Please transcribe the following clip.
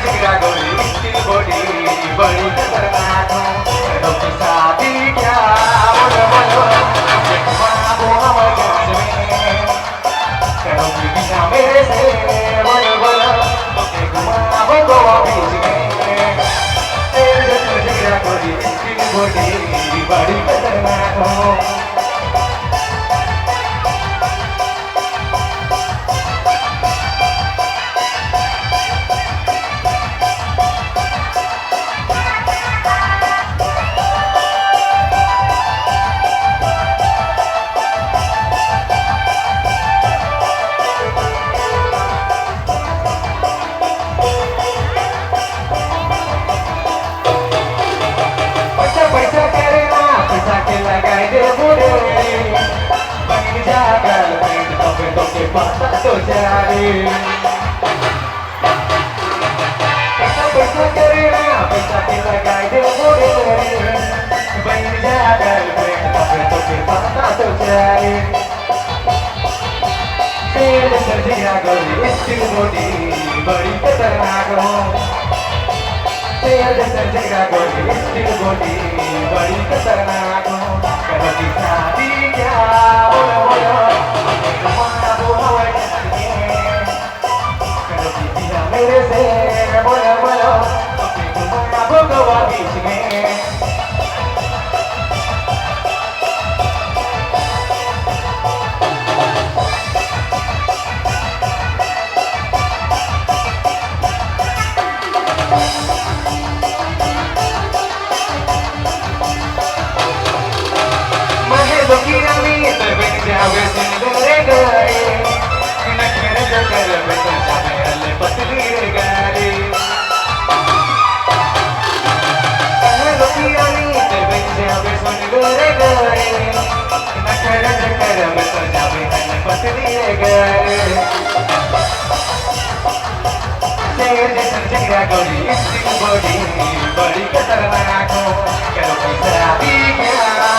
जिगरा गोरी इसकी बॉडी बड़ी खतरनाक हो करो की शादी क्या बोलो बोलो वो हमारे गंज में करो की बिना मेरे से बोलो बोलो ओके घुमाओ गोवा बीच में जिगरा गोरी इसकी बॉडी बड़ी खतरनाक हो लगाए दे बुरे बन जा गर्लफ्रेंड तबे तो के पता तो जाने पैसा करे ना पैसा के लगाए दे बुरे बन जा गर्लफ्रेंड तबे तो के पता तो जाने तेरे सर जिगरा गोरी इसकी बॉडी बड़ी खतरनाक हो तेरे सर जिगरा गोरी इसकी बॉडी बड़ी खतरनाक हो करो की शादी क्या बोलो बोलो घुमाओ हवाई जहाज में करो की बिना मेरे से बोलो बोलो घुमाओ गोवा बीच में जिगरा गोरी इसकी बॉडी बड़ी खतरनाक हो करो की शादी क्या